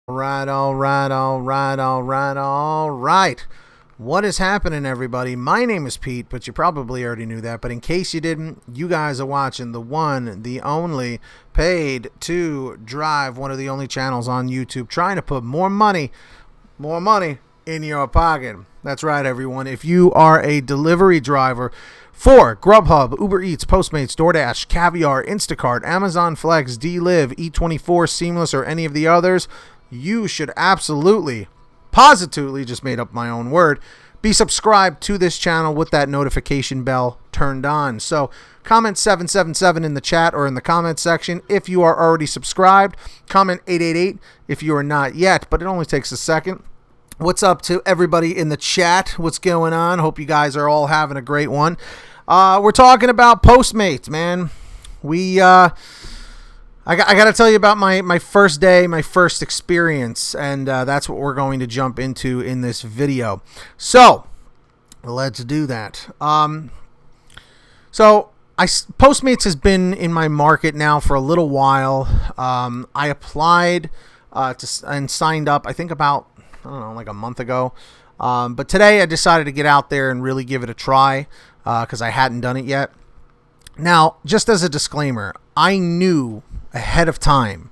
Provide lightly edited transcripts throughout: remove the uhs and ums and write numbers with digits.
All right. What is happening, everybody? My name is Pete, but you probably already knew that. But in case you didn't, you guys are watching the one, the only Paid to Drive, one of the only channels on YouTube trying to put more money in your pocket. That's right, everyone. If you are a delivery driver for Grubhub, Uber Eats, Postmates, DoorDash, Caviar, Instacart, Amazon Flex, DLive, Eat24, Seamless, or any of the others, you should absolutely, positively, just made up my own word, be subscribed to this channel with that notification bell turned on. So comment 777 in the chat or in the comment section if you are already subscribed. Comment 888 if you are not yet, but it only takes a second. What's up to everybody in the chat? What's going on? Hope you guys are all having a great one. We're talking about Postmates, man. I got to tell you about my first day, my first experience, and that's what we're going to jump into in this video. So let's do that. Postmates has been in my market now for a little while. I applied and signed up, I think about, like a month ago. But today I decided to get out there and really give it a try because I hadn't done it yet. Now, just as a disclaimer, I knew ahead of time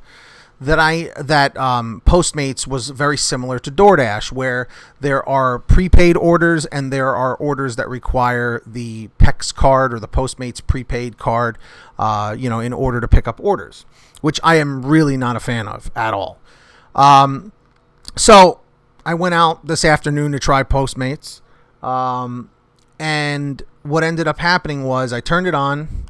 that Postmates was very similar to DoorDash, where there are prepaid orders and there are orders that require the PEX card or the Postmates prepaid card, in order to pick up orders, which I am really not a fan of at all. So I went out this afternoon to try Postmates, and what ended up happening was I turned it on,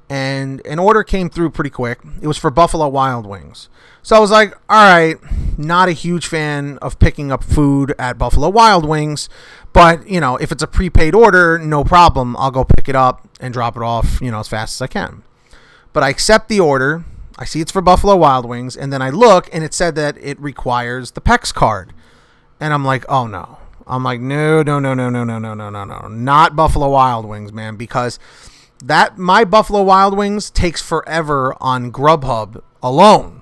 and an order came through pretty quick. It was for Buffalo Wild Wings. So I was like, all right, not a huge fan of picking up food at Buffalo Wild Wings, but, if it's a prepaid order, no problem. I'll go pick it up and drop it off, as fast as I can. But I accept the order. I see it's for Buffalo Wild Wings, and then I look, and it said that it requires the PEX card. And I'm like, oh, no. I'm like, no, not Buffalo Wild Wings, man, because my Buffalo Wild Wings takes forever on Grubhub alone.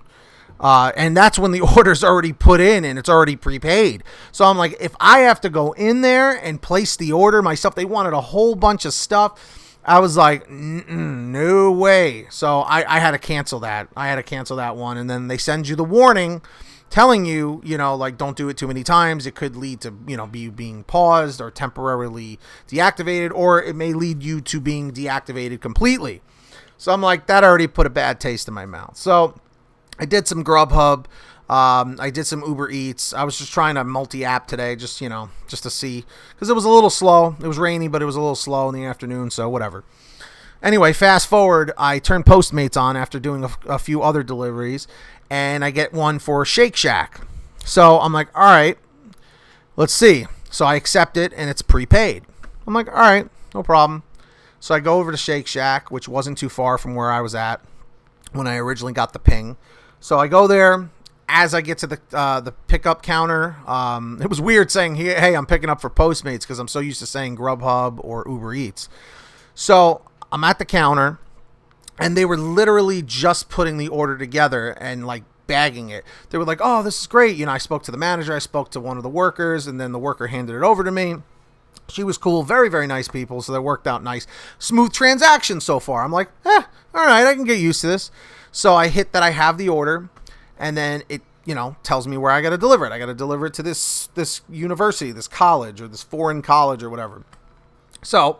And that's when the order's already put in and it's already prepaid. So I'm like, if I have to go in there and place the order myself, they wanted a whole bunch of stuff. I was like, no way. So I had to cancel that. I had to cancel that one. And then they send you the warning telling you, don't do it too many times. It could lead to, being paused or temporarily deactivated, or it may lead you to being deactivated completely. So I'm like, that already put a bad taste in my mouth. So I did some Grubhub. I did some Uber Eats. I was just trying to multi-app today, just to see, because it was a little slow. It was rainy, but it was a little slow in the afternoon, so whatever. Anyway, fast forward, I turned Postmates on after doing a few other deliveries, and I get one for Shake Shack. So I'm like, all right, let's see. So I accept it, and it's prepaid. I'm like, all right, no problem. So I go over to Shake Shack, which wasn't too far from where I was at when I originally got the ping. So I go there. As I get to the pickup counter, it was weird saying, hey, I'm picking up for Postmates, because I'm so used to saying Grubhub or Uber Eats. So I'm at the counter, and they were literally just putting the order together and like bagging it. They were like, oh, this is great. I spoke to the manager. I spoke to one of the workers, and then the worker handed it over to me. She was cool. Very, very nice people. So that worked out nice. Smooth transaction so far. I'm like, all right, I can get used to this. So I hit that I have the order, and then it, tells me where I got to deliver it. I got to deliver it to this university, this college, or this foreign college or whatever. So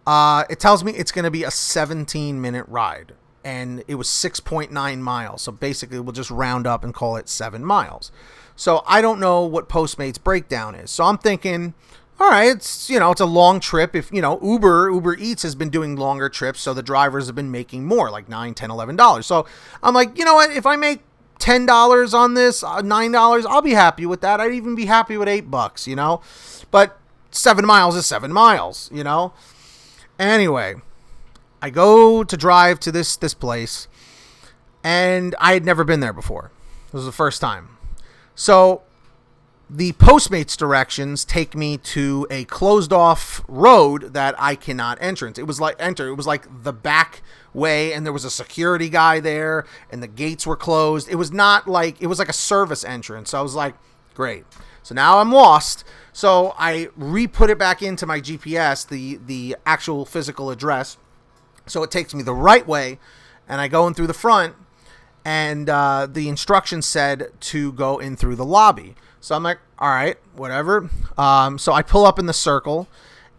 it tells me it's going to be a 17-minute ride, and it was 6.9 miles. So basically, we'll just round up and call it 7 miles. So I don't know what Postmates breakdown is. So I'm thinking, all right, it's a long trip. If Uber Eats has been doing longer trips, so the drivers have been making more, like $9, $10, $11. So I'm like, you know what? If I make $10 on this, $9, I'll be happy with that. I'd even be happy with $8, But 7 miles is 7 miles, Anyway, I go to drive to this place, and I had never been there before. This was the first time. So the Postmates directions take me to a closed off road that I cannot enter. It was like the back way, and there was a security guy there, and the gates were closed. It was not like, it was like a service entrance. So I was like, great. So now I'm lost. So I re-put it back into my GPS, the actual physical address. So it takes me the right way, and I go in through the front, and the instructions said to go in through the lobby. So I'm like, all right, whatever. So I pull up in the circle,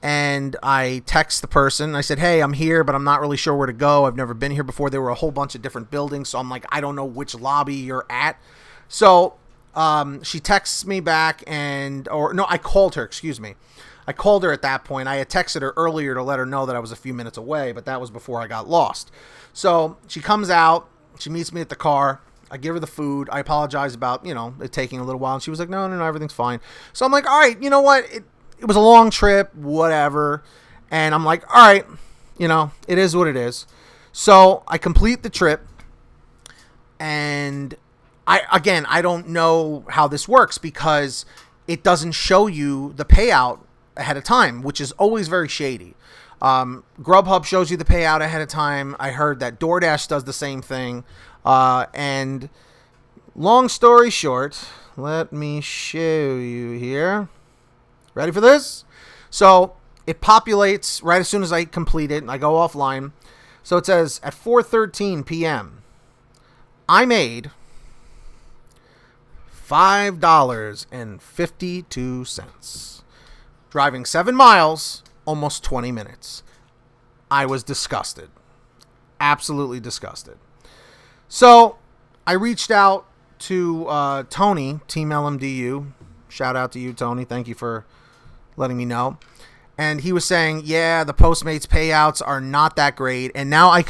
and I text the person. I said, hey, I'm here, but I'm not really sure where to go. I've never been here before. There were a whole bunch of different buildings, so I'm like, I don't know which lobby you're at. So she texts me back, I called her, excuse me. I called her at that point. I had texted her earlier to let her know that I was a few minutes away, but that was before I got lost. So she comes out. She meets me at the car. I give her the food. I apologize about, it taking a little while. And she was like, no, everything's fine. So I'm like, all right, you know what? It was a long trip, whatever. And I'm like, all right, it is what it is. So I complete the trip. And I don't know how this works because it doesn't show you the payout ahead of time, which is always very shady. Grubhub shows you the payout ahead of time. I heard that DoorDash does the same thing. And long story short, let me show you here. Ready for this? So it populates right as soon as I complete it. I go offline. So it says at 4:13 p.m. I made $5.52. Driving 7 miles, almost 20 minutes. I was disgusted. Absolutely disgusted. So I reached out to Tony, Team LMDU. Shout out to you, Tony. Thank you for letting me know. And he was saying, yeah, the Postmates payouts are not that great. And now I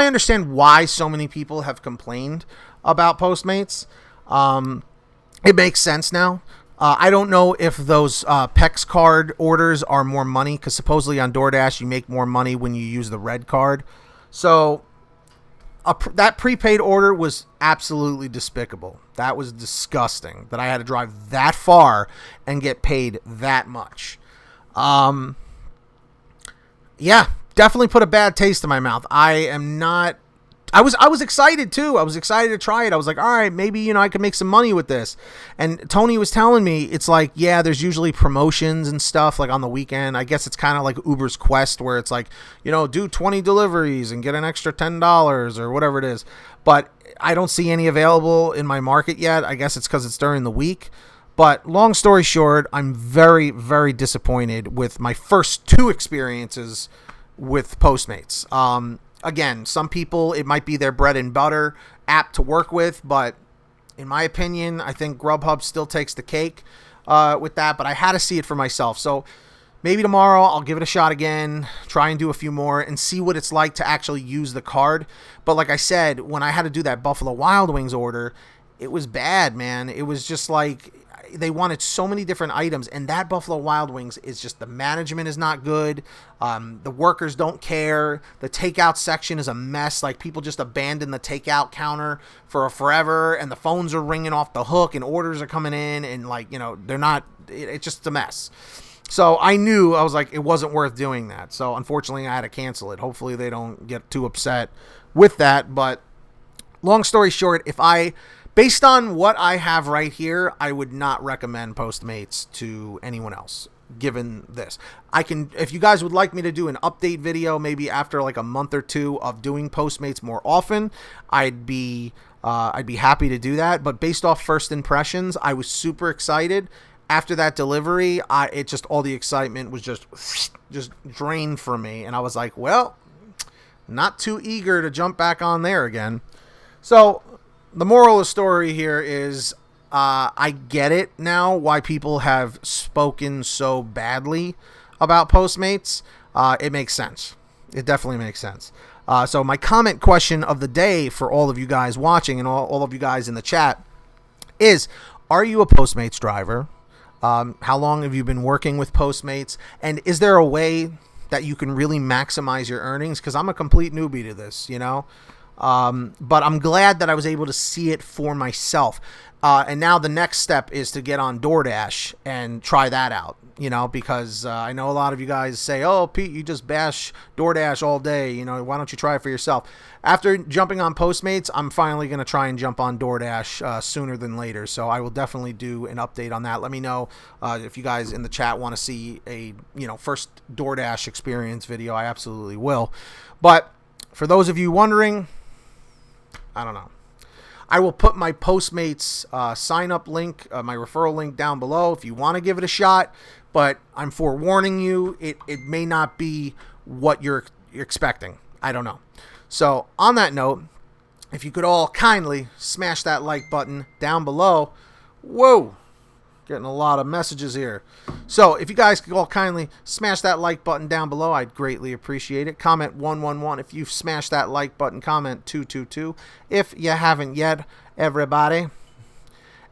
understand why so many people have complained about Postmates. It makes sense now. I don't know if those PEX card orders are more money, because supposedly on DoorDash you make more money when you use the red card. So that prepaid order was absolutely despicable. That was disgusting that I had to drive that far and get paid that much. Yeah, definitely put a bad taste in my mouth. I was excited too. I was excited to try it. I was like, all right, maybe, I could make some money with this. And Tony was telling me, it's like, yeah, there's usually promotions and stuff like on the weekend. I guess it's kind of like Uber's Quest where it's like, do 20 deliveries and get an extra $10 or whatever it is. But I don't see any available in my market yet. I guess it's because it's during the week. But long story short, I'm very, very disappointed with my first 2 experiences with Postmates. Again, some people, it might be their bread and butter app to work with, but in my opinion, I think Grubhub still takes the cake with that, but I had to see it for myself. So maybe tomorrow I'll give it a shot again, try and do a few more and see what it's like to actually use the card. But like I said, when I had to do that Buffalo Wild Wings order, it was bad, man. It was just like they wanted so many different items, and that Buffalo Wild Wings is just, the management is not good. The workers don't care. The takeout section is a mess. Like, people just abandon the takeout counter for forever, and the phones are ringing off the hook, and orders are coming in, and they're not. It's just a mess. So I was like, it wasn't worth doing that. So unfortunately, I had to cancel it. Hopefully, they don't get too upset with that. But long story short, based on what I have right here, I would not recommend Postmates to anyone else, given this. If you guys would like me to do an update video, maybe after like a month or 2 of doing Postmates more often, I'd be happy to do that. But based off first impressions, I was super excited. After that delivery, all the excitement was just drained from me. And I was like, well, not too eager to jump back on there again. So the moral of the story here is I get it now why people have spoken so badly about Postmates. It makes sense. It definitely makes sense. So my comment question of the day for all of you guys watching and all of you guys in the chat is, are you a Postmates driver? How long have you been working with Postmates? And is there a way that you can really maximize your earnings? Because I'm a complete newbie to this, But I'm glad that I was able to see it for myself. And now the next step is to get on DoorDash and try that out, because I know a lot of you guys say, oh, Pete, you just bash DoorDash all day. Why don't you try it for yourself? After jumping on Postmates, I'm finally going to try and jump on DoorDash sooner than later. So I will definitely do an update on that. Let me know if you guys in the chat want to see a, first DoorDash experience video. I absolutely will. But for those of you wondering, I don't know. I will put my Postmates sign up link, my referral link down below if you want to give it a shot. But I'm forewarning you, it may not be what you're expecting. I don't know. So on that note, if you could all kindly smash that like button down below. Whoa, getting a lot of messages here. So if you guys could all kindly smash that like button down below, I'd greatly appreciate it. Comment 111 if you've smashed that like button. Comment 222 if you haven't yet, everybody.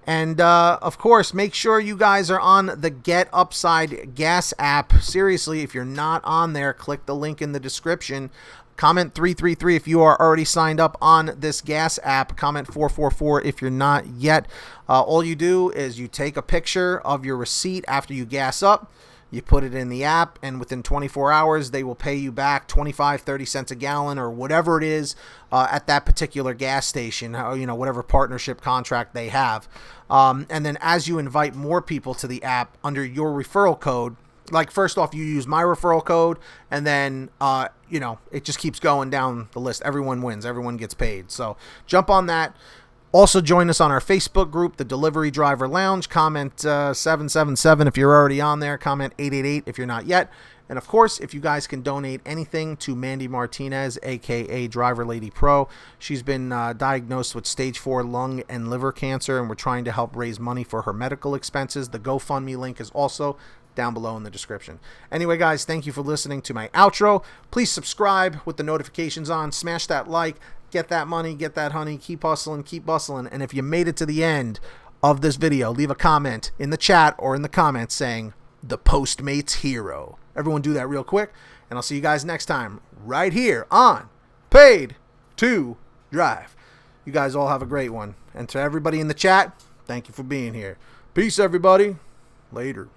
And of course, make sure you guys are on the Get Upside Gas app. Seriously, if you're not on there, click the link in the description. Comment 333 if you are already signed up on this gas app. Comment 444 if you're not yet. All you do is you take a picture of your receipt after you gas up. You put it in the app, and within 24 hours, they will pay you back 25, 30 cents a gallon or whatever it is at that particular gas station, whatever partnership contract they have. And then as you invite more people to the app under your referral code, like first off, you use my referral code, and then, it just keeps going down the list. Everyone wins. Everyone gets paid. So jump on that. Also join us on our Facebook group, the Delivery Driver Lounge. Comment 777 if you're already on there. Comment 888 if you're not yet. And of course, if you guys can donate anything to Mandy Martinez, aka Driver Lady Pro, she's been diagnosed with stage 4 lung and liver cancer, and we're trying to help raise money for her medical expenses. The GoFundMe link is also down below in the description. Anyway, guys, thank you for listening to my outro. Please subscribe with the notifications on. Smash that like. Get that money. Get that honey. Keep hustling. Keep bustling. And if you made it to the end of this video, leave a comment in the chat or in the comments saying, the Postmates hero. Everyone do that real quick. And I'll see you guys next time right here on Paid to Drive. You guys all have a great one. And to everybody in the chat, thank you for being here. Peace, everybody. Later.